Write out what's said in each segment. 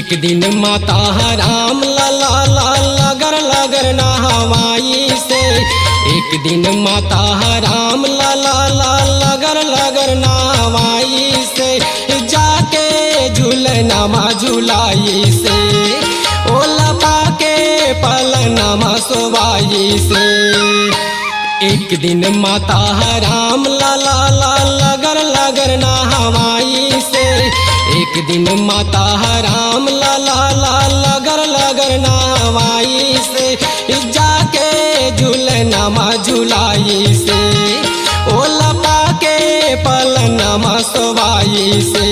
एक दिन माता राम लला लगर लगर नहवाई से। एक दिन माता राम लला लगर लगर नहवाई से। जाके झूलनमा झुलाई से ओ लपा के पलनमा सोवाई से। एक दिन माता राम लला लगर लगर नहवाई से। एक दिन माता राम लला लगर लगर नहवाई से। जाके झूलनमा झुलाई से ओ लपा के पलनमा सोवाई से।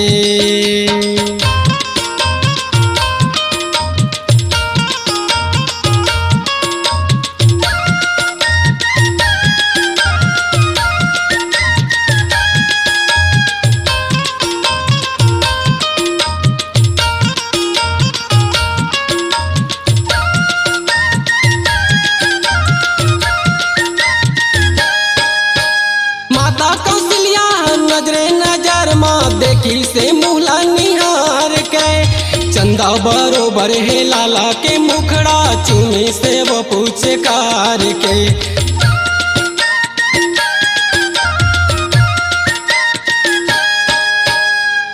देखी से मुहला निहार के चंदा बरोबर है लाला के मुखड़ा चुनी से वो पूछे कार के।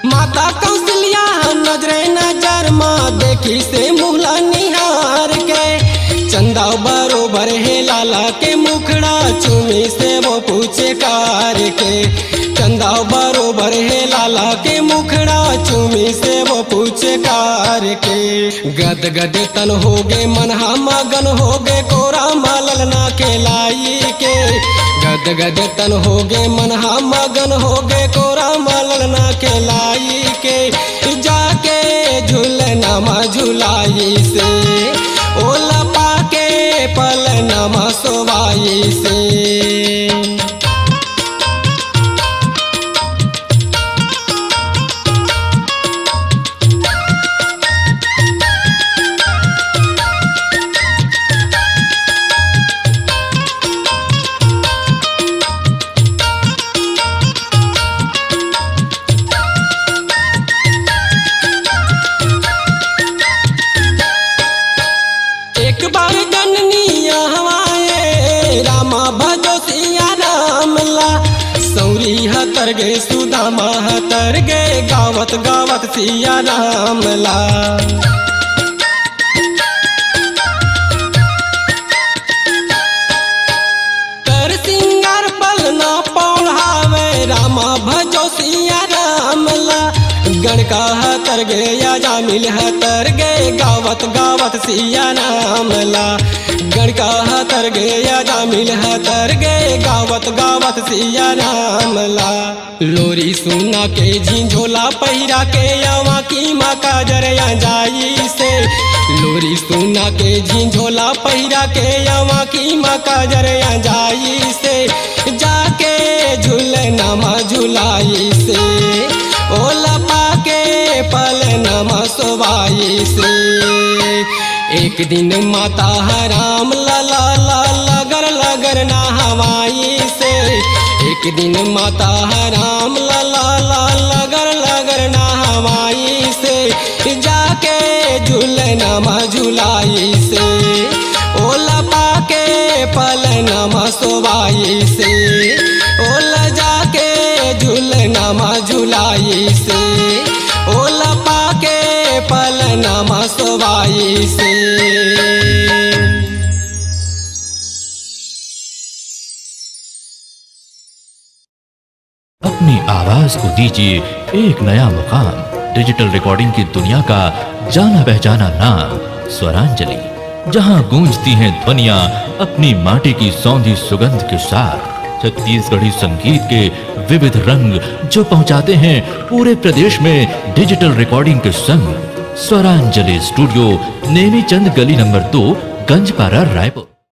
माता कौशल्या नजरे नजर माँ देखी से मुहला निहार के चंदा बरोबर है लाला के मुखड़ा चुनी से वो पूछे कार के। चंदा बरोबर है लाला के मुखड़ा चुमी से वो पूछे कार के। गद गद तन हो गे मनहा मगन हो गे कोरा मालना के लाई के। गद गद तन हो गे मनहा मगन हो गे कोरा मालना के लाई के। जाके झूलनमा झुलाई से ओ लपा के पलनमा सोवाई से। हतर गे सुदामा हतर गे गावत गावत सिया राम ला। कर सिंगार पलना पौढ़ावे रामा भजो सिया राम ला। गणका हतर गे या जामिल हतर गे गावत गावत सिया राम ला। गणका हतर गे या जामिल हतर गे गावत गावत सिया राम ला। लोरी सुना के झिंझोला पहिरा के यवा की माँ का जरिया जाई से। लोरी सुना के झिंझोला पहिरा के यवा की माँ का जरिया जाई से। जाके झूलनमा झुलाई से ओ लपा के पलनमा सोवाई से। एक दिन माता राम लला लगर लगर नहवाई से। एक दिन माता राम लला लगर लगर नहवाई से। जाके झूलनमा झुलाई से ओ लपा के पलनमा सोवाई से। ओ जाके झूलनमा झुलाई से ओ लपा के पलनमा सोवाई से। अपनी आवाज को दीजिए एक नया मुकाम। डिजिटल रिकॉर्डिंग की दुनिया का जाना पहचाना नाम स्वरांजलि, जहां गूंजती हैं ध्वनियां अपनी माटी की सौंधी सुगंध के साथ। छत्तीसगढ़ी संगीत के विविध रंग जो पहुंचाते हैं पूरे प्रदेश में डिजिटल रिकॉर्डिंग के संग। स्वरांजलि स्टूडियो नेमीचंद गली नंबर 2 गंजपारा रायपुर।